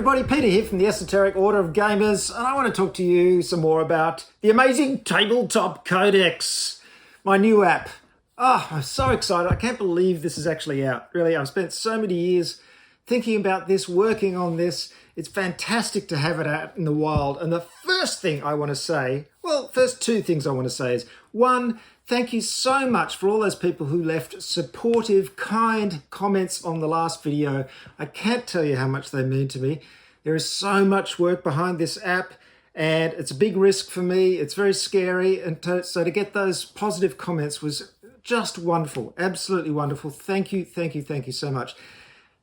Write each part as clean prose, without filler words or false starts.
everybody, Peter here from the Esoteric Order of Gamers, and I want to talk to you some more about the amazing Tabletop Codex, my new app. I'm so excited. I can't believe this is actually out. Really, I've spent so many years thinking about this, working on this. It's fantastic to have it out in the wild. And the first thing I want to say, first two things I want to say is, one, thank you so much for all those people who left supportive, kind comments on the last video. I can't tell you how much they mean to me. There is so much work behind this app and it's a big risk for me. It's very scary. And so to get those positive comments was just wonderful. Absolutely wonderful. Thank you, thank you, thank you so much.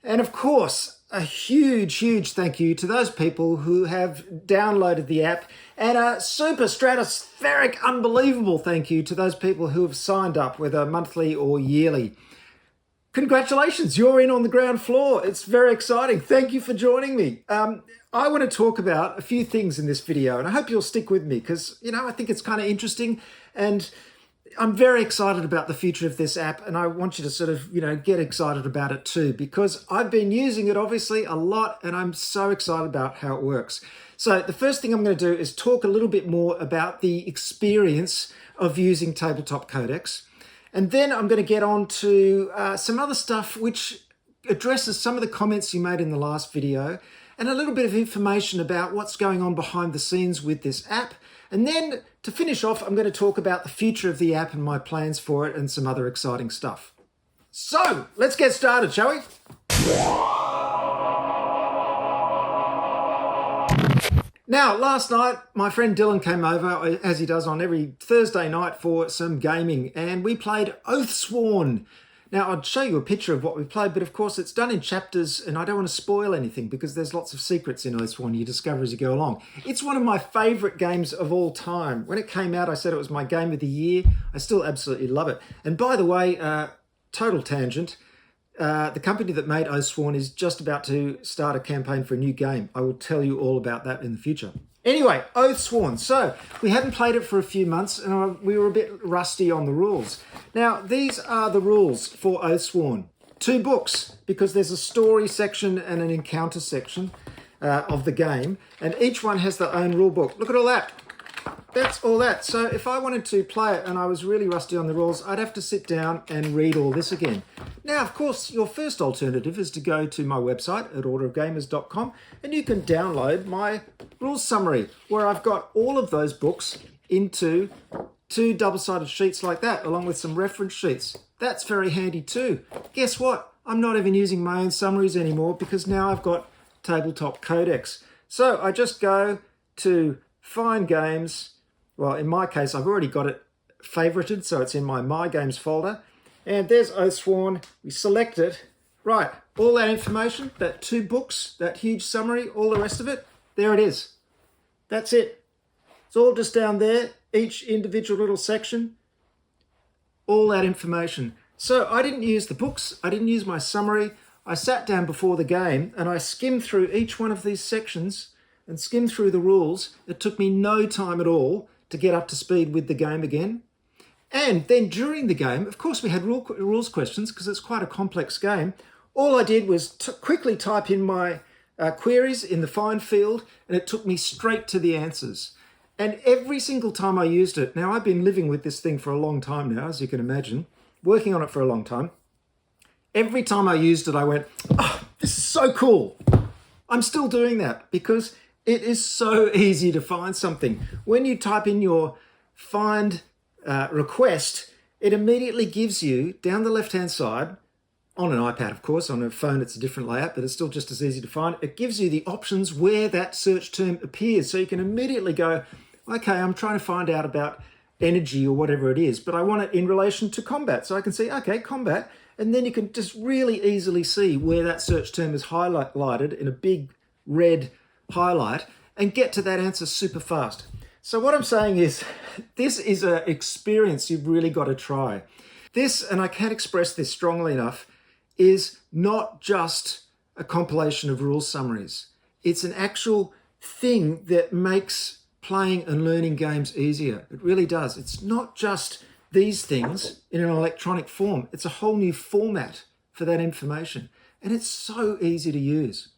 And of course, a huge, huge thank you to those people who have downloaded the app, and a super stratospheric, unbelievable thank you to those people who have signed up, whether monthly or yearly. Congratulations, you're in on the ground floor. It's very exciting. Thank you for joining me. I want to talk about a few things in this video, and I hope you'll stick with me because, I think it's kind of interesting, and I'm very excited about the future of this app, and I want you to sort of, get excited about it too, because I've been using it obviously a lot, and I'm so excited about how it works. So the first thing I'm going to do is talk a little bit more about the experience of using Tabletop Codex. And then I'm going to get on to some other stuff which addresses some of the comments you made in the last video, and a little bit of information about what's going on behind the scenes with this app. And then to finish off, I'm going to talk about the future of the app and my plans for it and some other exciting stuff. So let's get started, shall we? Now, last night, my friend Dylan came over, as he does on every Thursday night, for some gaming, and we played Oathsworn. Now, I'd show you a picture of what we played, but of course it's done in chapters, and I don't want to spoil anything because there's lots of secrets in Oathsworn you discover as you go along. It's one of my favourite games of all time. When it came out, I said it was my game of the year. I still absolutely love it. And by the way, total tangent, the company that made Oathsworn is just about to start a campaign for a new game. I will tell you all about that in the future. Anyway, Oathsworn. So we hadn't played it for a few months and we were a bit rusty on the rules. Now, these are the rules for Oathsworn. 2 books, because there's a story section and an encounter section of the game, and each one has their own rule book. Look at all that. That's all that. So if I wanted to play it and I was really rusty on the rules, I'd have to sit down and read all this again. Now, of course, your first alternative is to go to my website at orderofgamers.com, and you can download my rules summary, where I've got all of those books into 2 double-sided sheets like that, along with some reference sheets. That's very handy too. Guess what? I'm not even using my own summaries anymore because now I've got Tabletop Codex. So I just go to Find Games. Well, in my case, I've already got it favorited, so it's in my Games folder. And there's Oathsworn. We select it. Right, all that information, that 2 books, that huge summary, all the rest of it, there it is. That's it. It's all just down there, each individual little section, all that information. So I didn't use the books, I didn't use my summary. I sat down before the game and I skimmed through each one of these sections and skimmed through the rules. It took me no time at all to get up to speed with the game again. And then during the game, of course, we had rules questions because it's quite a complex game. All I did was quickly type in my queries in the find field, and it took me straight to the answers. And every single time I used it, now I've been living with this thing for a long time now, as you can imagine, working on it for a long time. Every time I used it, I went, oh, this is so cool. I'm still doing that because it is so easy to find something. When you type in your find request, it immediately gives you down the left-hand side, on an iPad, of course, on a phone it's a different layout, but it's still just as easy to find. It gives you the options where that search term appears. So you can immediately go, okay, I'm trying to find out about energy or whatever it is, but I want it in relation to combat. So I can see, okay, combat, and then you can just really easily see where that search term is highlighted in a big red highlight and get to that answer super fast. So what I'm saying is, this is an experience you've really got to try. This, and I can't express this strongly enough, is not just a compilation of rule summaries. It's an actual thing that makes playing and learning games easier. It really does. It's not just these things in an electronic form. It's a whole new format for that information. And it's so easy to use.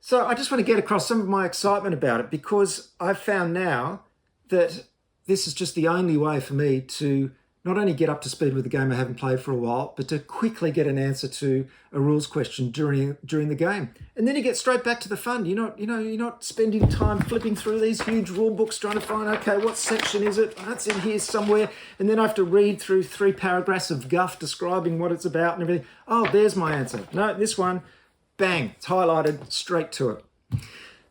So I just want to get across some of my excitement about it, because I've found now that this is just the only way for me to not only get up to speed with a game I haven't played for a while, but to quickly get an answer to a rules question during the game. And then you get straight back to the fun. You're not spending time flipping through these huge rule books trying to find, okay, what section is it? That's in here somewhere. And then I have to read through 3 paragraphs of guff describing what it's about and everything. Oh, there's my answer. No, this one, bang, it's highlighted, straight to it.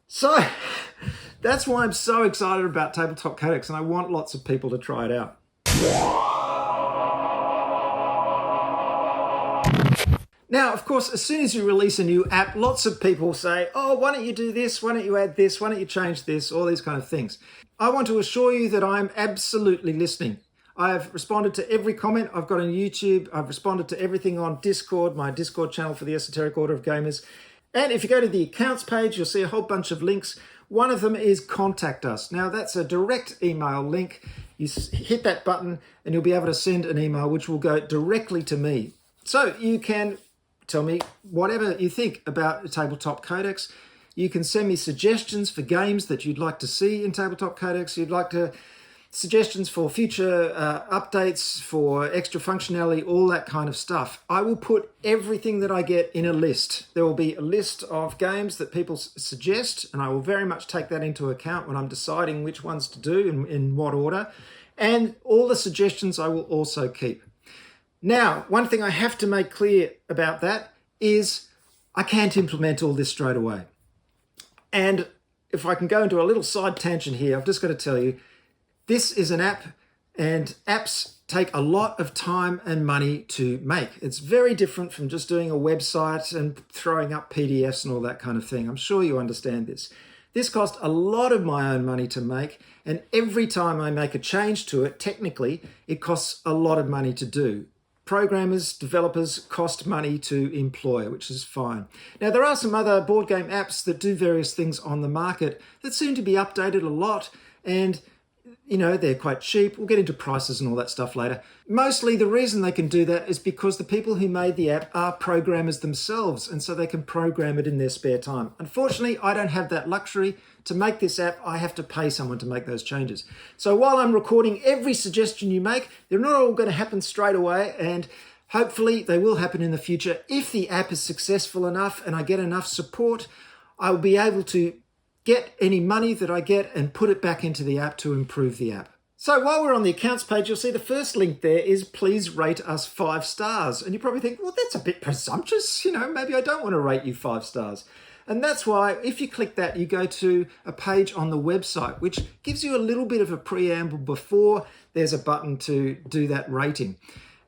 So that's why I'm so excited about Tabletop Codex, and I want lots of people to try it out. Now, of course, as soon as you release a new app, lots of people say, oh, why don't you do this? Why don't you add this? Why don't you change this? All these kind of things. I want to assure you that I'm absolutely listening. I have responded to every comment I've got on YouTube. I've responded to everything on Discord, my Discord channel for the Esoteric Order of Gamers. And if you go to the accounts page, you'll see a whole bunch of links. One of them is Contact Us. Now, that's a direct email link. You hit that button and you'll be able to send an email which will go directly to me. So you can tell me whatever you think about Tabletop Codex. You can send me suggestions for games that you'd like to see in Tabletop Codex. Suggestions for future updates, for extra functionality, all that kind of stuff. I will put everything that I get in a list. There will be a list of games that people suggest, and I will very much take that into account when I'm deciding which ones to do and in what order. And all the suggestions I will also keep. Now, one thing I have to make clear about that is I can't implement all this straight away. And if I can go into a little side tangent here, I've just got to tell you, this is an app, and apps take a lot of time and money to make. It's very different from just doing a website and throwing up PDFs and all that kind of thing. I'm sure you understand this. This cost a lot of my own money to make, and every time I make a change to it, technically, it costs a lot of money to do. Programmers, developers cost money to employ, which is fine. Now, there are some other board game apps that do various things on the market that seem to be updated a lot, and they're quite cheap. We'll get into prices and all that stuff later. Mostly the reason they can do that is because the people who made the app are programmers themselves, and so they can program it in their spare time. Unfortunately, I don't have that luxury. To make this app, I have to pay someone to make those changes. So while I'm recording every suggestion you make, they're not all going to happen straight away, and hopefully they will happen in the future. If the app is successful enough and I get enough support, I will be able to get any money that I get and put it back into the app to improve the app. So while we're on the accounts page, you'll see the first link there is please rate us 5 stars. And you probably think, well, that's a bit presumptuous. Maybe I don't want to rate you 5 stars. And that's why if you click that, you go to a page on the website, which gives you a little bit of a preamble before there's a button to do that rating.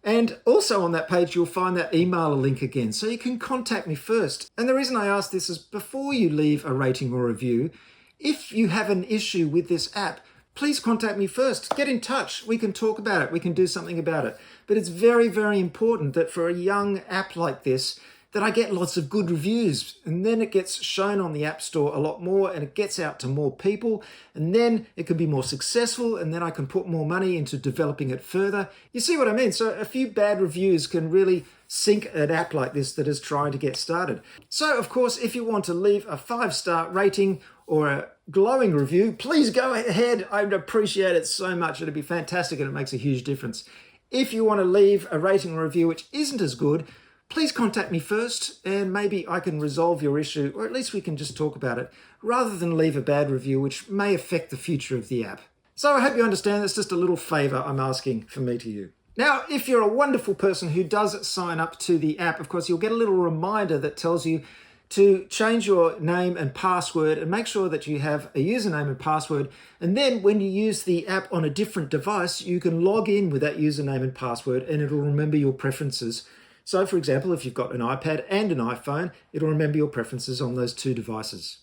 And also on that page, you'll find that email link again, so you can contact me first. And the reason I ask this is before you leave a rating or review, if you have an issue with this app, please contact me first. Get in touch. We can talk about it. We can do something about it. But it's very, very important that for a young app like this, that I get lots of good reviews, and then it gets shown on the App Store a lot more, and it gets out to more people, and then it can be more successful, and then I can put more money into developing it further. You see what I mean? So a few bad reviews can really sink an app like this that is trying to get started. So of course, if you want to leave a 5-star rating or a glowing review, please go ahead. I'd appreciate it so much. It'd be fantastic, and it makes a huge difference. If you want to leave a rating or review which isn't as good, please contact me first, and maybe I can resolve your issue, or at least we can just talk about it, rather than leave a bad review which may affect the future of the app. So I hope you understand that's just a little favour I'm asking from me to you. Now, if you're a wonderful person who does sign up to the app, of course, you'll get a little reminder that tells you to change your name and password, and make sure that you have a username and password. And then when you use the app on a different device, you can log in with that username and password, and it'll remember your preferences. So for example, if you've got an iPad and an iPhone, it'll remember your preferences on those 2 devices.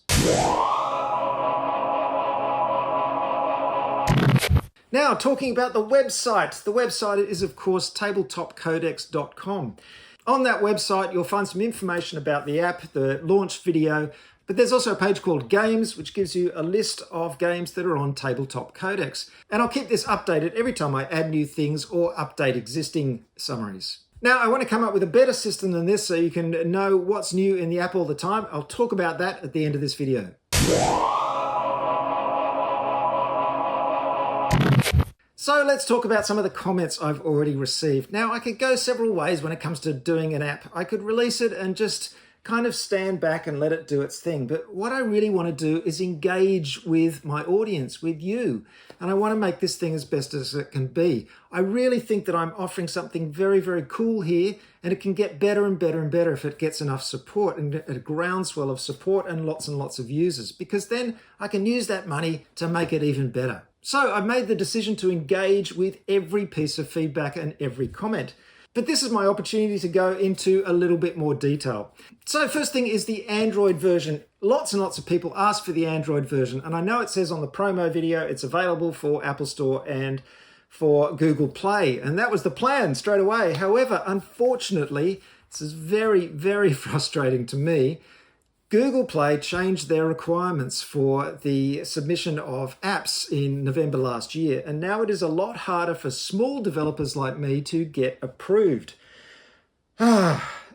Now, talking about the website. The website is, of course, tabletopcodex.com. On that website, you'll find some information about the app, the launch video, but there's also a page called Games, which gives you a list of games that are on Tabletop Codex. And I'll keep this updated every time I add new things or update existing summaries. Now, I want to come up with a better system than this so you can know what's new in the app all the time. I'll talk about that at the end of this video. So let's talk about some of the comments I've already received. Now, I could go several ways when it comes to doing an app. I could release it and just kind of stand back and let it do its thing. But what I really want to do is engage with my audience, with you. And I want to make this thing as best as it can be. I really think that I'm offering something very, very cool here, and it can get better and better and better if it gets enough support and a groundswell of support and lots of users, because then I can use that money to make it even better. So I've made the decision to engage with every piece of feedback and every comment. But this is my opportunity to go into a little bit more detail. So first thing is the Android version. Lots and lots of people ask for the Android version, and I know it says on the promo video it's available for Apple Store and for Google Play, and that was the plan straight away. However, unfortunately, this is very, very frustrating to me. Google Play changed their requirements for the submission of apps in November last year, and now it is a lot harder for small developers like me to get approved.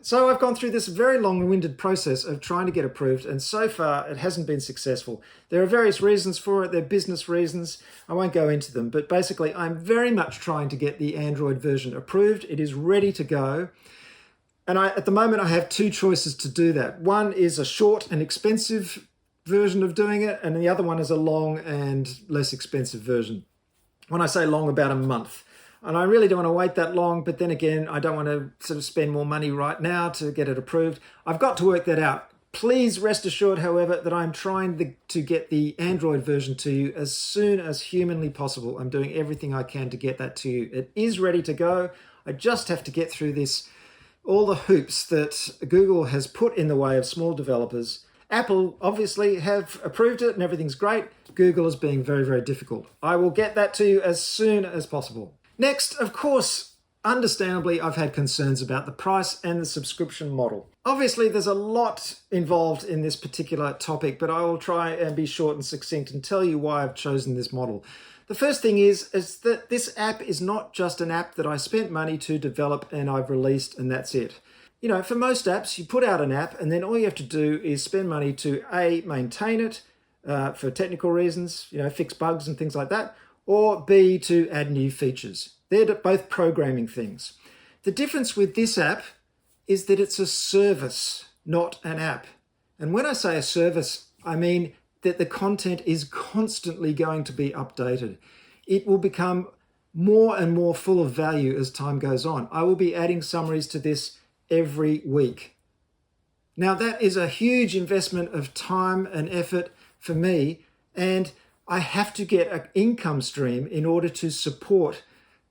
So I've gone through this very long-winded process of trying to get approved, and so far it hasn't been successful. There are various reasons for it. They're business reasons. I won't go into them, but basically I'm very much trying to get the Android version approved. It is ready to go. And at the moment, I have two choices to do that. One is a short and expensive version of doing it, and the other one is a long and less expensive version. When I say long, about a month. And I really don't want to wait that long, but then again, I don't want to sort of spend more money right now to get it approved. I've got to work that out. Please rest assured, however, that I'm trying to get the Android version to you as soon as humanly possible. I'm doing everything I can to get that to you. It is ready to go. I just have to get through all the hoops that Google has put in the way of small developers. Apple obviously have approved it and everything's great. Google is being very, very difficult. I will get that to you as soon as possible. Next, of course, understandably, I've had concerns about the price and the subscription model. Obviously, there's a lot involved in this particular topic, but I will try and be short and succinct and tell you why I've chosen this model. The first thing is that this app is not just an app that I spent money to develop and I've released and that's it. You know, for most apps, you put out an app and then all you have to do is spend money to A, maintain it for technical reasons, fix bugs and things like that, or B, to add new features. They're both programming things. The difference with this app is that it's a service, not an app. And when I say a service, I mean that the content is constantly going to be updated. It will become more and more full of value as time goes on. I will be adding summaries to this every week. Now that is a huge investment of time and effort for me, and I have to get an income stream in order to support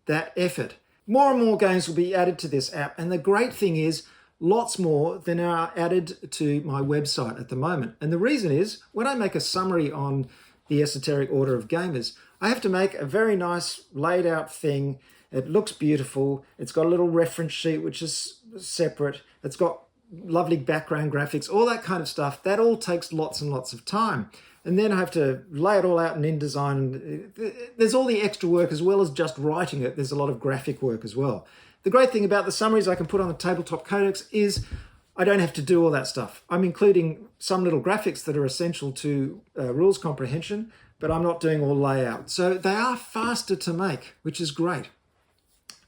that effort. More and more games will be added to this app, and the great thing is lots more than are added to my website at the moment. And the reason is, when I make a summary on the Esoteric Order of Gamers, I have to make a very nice laid out thing. It looks beautiful. It's got a little reference sheet, which is separate. It's got lovely background graphics, all that kind of stuff. That all takes lots and lots of time. And then I have to lay it all out in InDesign. There's all the extra work as well as just writing it. There's a lot of graphic work as well. The great thing about the summaries I can put on the Tabletop Codex is I don't have to do all that stuff. I'm including some little graphics that are essential to rules comprehension, but I'm not doing all layout. So they are faster to make, which is great.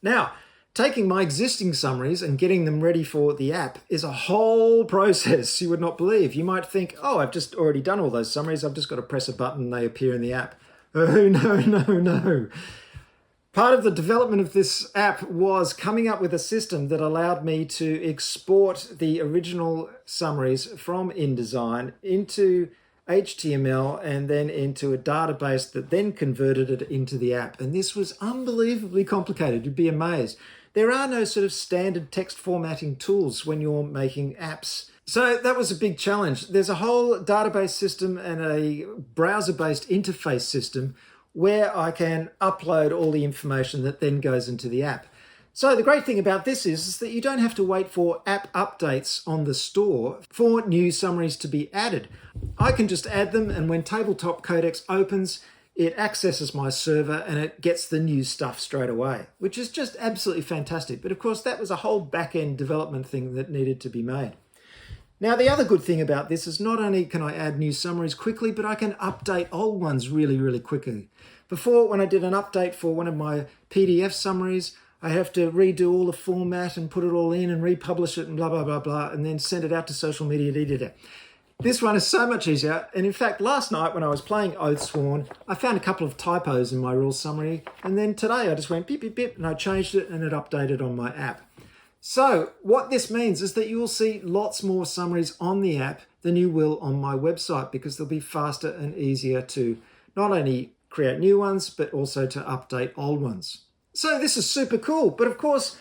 Now, taking my existing summaries and getting them ready for the app is a whole process you would not believe. You might think, oh, I've just already done all those summaries. I've just got to press a button and they appear in the app. Oh, no. Part of the development of this app was coming up with a system that allowed me to export the original summaries from InDesign into HTML and then into a database that then converted it into the app. And this was unbelievably complicated. You'd be amazed. There are no sort of standard text formatting tools when you're making apps. So that was a big challenge. There's a whole database system and a browser-based interface system where I can upload all the information that then goes into the app. So the great thing about this is that you don't have to wait for app updates on the store for new summaries to be added. I can just add them, and when Tabletop Codex opens, it accesses my server and it gets the new stuff straight away, which is just absolutely fantastic. But of course, that was a whole back-end development thing that needed to be made. Now, the other good thing about this is not only can I add new summaries quickly, but I can update old ones really, really quickly. Before, when I did an update for one of my PDF summaries, I have to redo all the format and put it all in and republish it and blah, blah, blah, blah, and then send it out to social media. This one is so much easier. And in fact, last night when I was playing Oathsworn, I found a couple of typos in my rules summary. And then today I just went beep, beep, beep, and I changed it and it updated on my app. So what this means is that you will see lots more summaries on the app than you will on my website, because they'll be faster and easier to not only create new ones, but also to update old ones. So this is super cool. But of course,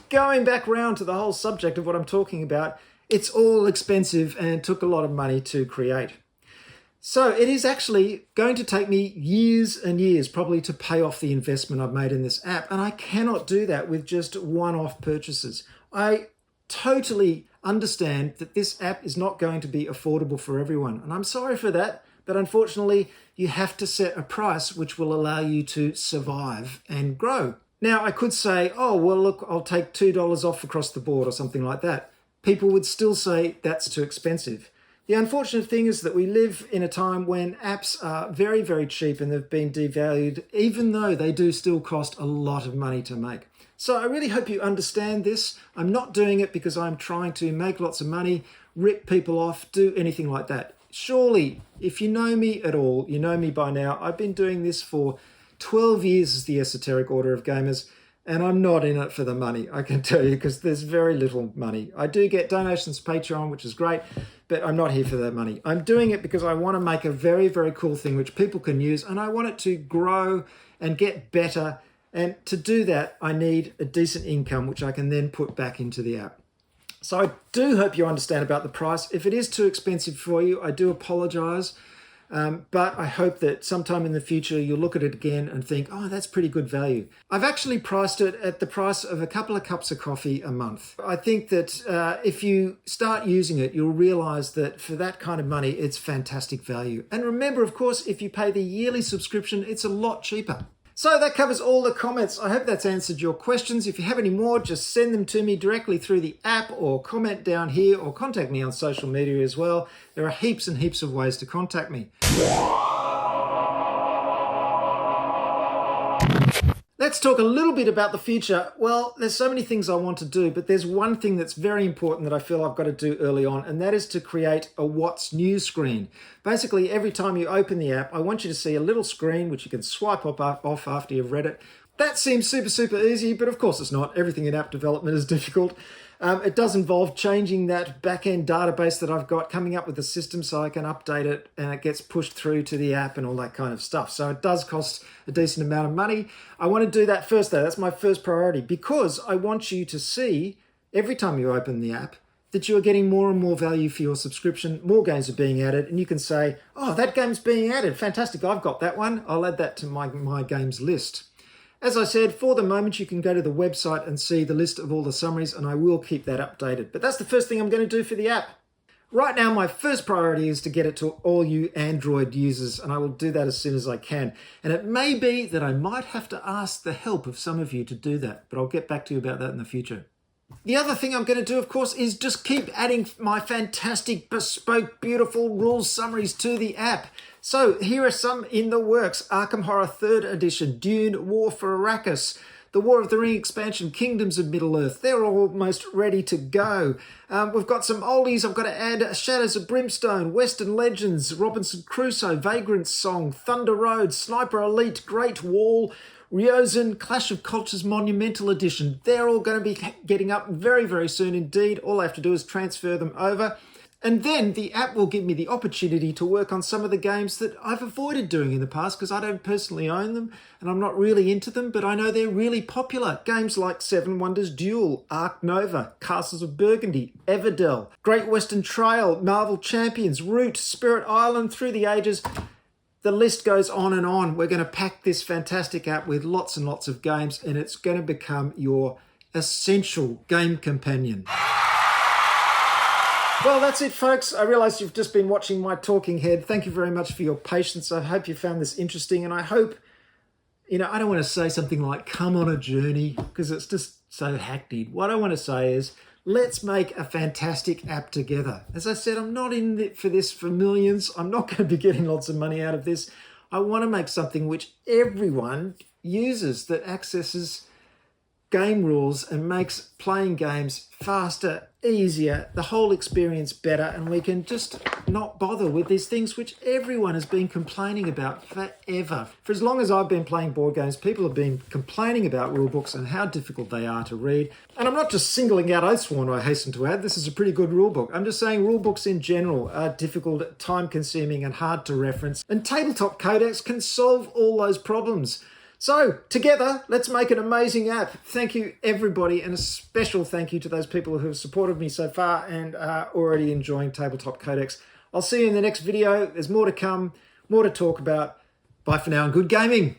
going back round to the whole subject of what I'm talking about, it's all expensive and took a lot of money to create. So it is actually going to take me years and years probably to pay off the investment I've made in this app. And I cannot do that with just one-off purchases. I totally understand that this app is not going to be affordable for everyone. And I'm sorry for that, but unfortunately, you have to set a price which will allow you to survive and grow. Now, I could say, oh, well, look, I'll take $2 off across the board or something like that. People would still say that's too expensive. The unfortunate thing is that we live in a time when apps are very, very cheap and they've been devalued, even though they do still cost a lot of money to make. So I really hope you understand this. I'm not doing it because I'm trying to make lots of money, rip people off, do anything like that. Surely, if you know me at all, you know me by now. I've been doing this for 12 years as the Esoteric Order of Gamers, and I'm not in it for the money, I can tell you, because there's very little money. I do get donations to Patreon, which is great, but I'm not here for that money. I'm doing it because I want to make a very, very cool thing which people can use, and I want it to grow and get better. And to do that, I need a decent income, which I can then put back into the app. So I do hope you understand about the price. If it is too expensive for you, I do apologize. But I hope that sometime in the future you'll look at it again and think, oh, that's pretty good value. I've actually priced it at the price of a couple of cups of coffee a month. I think that if you start using it, you'll realize that for that kind of money, it's fantastic value. And remember, of course, if you pay the yearly subscription, it's a lot cheaper. So that covers all the comments. I hope that's answered your questions. If you have any more, just send them to me directly through the app or comment down here or contact me on social media as well. There are heaps and heaps of ways to contact me. Let's talk a little bit about the future. Well, there's so many things I want to do, but there's one thing that's very important that I feel I've got to do early on, and that is to create a What's New screen. Basically, every time you open the app, I want you to see a little screen which you can swipe off after you've read it. That seems super, super easy, but of course it's not. Everything in app development is difficult. It does involve changing that back-end database that I've got, coming up with a system so I can update it and it gets pushed through to the app and all that kind of stuff. So it does cost a decent amount of money. I want to do that first though. That's my first priority, because I want you to see every time you open the app that you are getting more and more value for your subscription. More games are being added and you can say, oh, that game's being added. Fantastic. I've got that one. I'll add that to my games list. As I said, for the moment, you can go to the website and see the list of all the summaries, and I will keep that updated. But that's the first thing I'm going to do for the app. Right now, my first priority is to get it to all you Android users, and I will do that as soon as I can. And it may be that I might have to ask the help of some of you to do that, but I'll get back to you about that in the future. The other thing I'm going to do, of course, is just keep adding my fantastic, bespoke, beautiful rules summaries to the app. So here are some in the works. Arkham Horror 3rd Edition, Dune, War for Arrakis, the War of the Ring expansion, Kingdoms of Middle-earth. They're almost ready to go. We've got some oldies. I've got to add Shadows of Brimstone, Western Legends, Robinson Crusoe, Vagrant Song, Thunder Road, Sniper Elite, Great Wall, Ryozun, Clash of Cultures Monumental Edition. They're all going to be getting up very, very soon indeed. All I have to do is transfer them over. And then the app will give me the opportunity to work on some of the games that I've avoided doing in the past because I don't personally own them and I'm not really into them, but I know they're really popular. Games like Seven Wonders Duel, Ark Nova, Castles of Burgundy, Everdell, Great Western Trail, Marvel Champions, Root, Spirit Island, Through the Ages. The list goes on and on. We're going to pack this fantastic app with lots and lots of games, and it's going to become your essential game companion. Well, that's it, folks. I realise you've just been watching my talking head. Thank you very much for your patience. I hope you found this interesting, and I hope, I don't want to say something like come on a journey because it's just so hackneyed. What I want to say is let's make a fantastic app together. As I said, I'm not in it for this for millions. I'm not going to be getting lots of money out of this. I want to make something which everyone uses, that accesses game rules and makes playing games faster, easier, the whole experience better, and we can just not bother with these things which everyone has been complaining about forever. For as long as I've been playing board games, people have been complaining about rulebooks and how difficult they are to read. And I'm not just singling out Oathsworn, I hasten to add. This is a pretty good rulebook. I'm just saying rulebooks in general are difficult, time-consuming and hard to reference. And Tabletop Codex can solve all those problems. So, together, let's make an amazing app. Thank you, everybody, and a special thank you to those people who have supported me so far and are already enjoying Tabletop Codex. I'll see you in the next video. There's more to come, more to talk about. Bye for now and good gaming.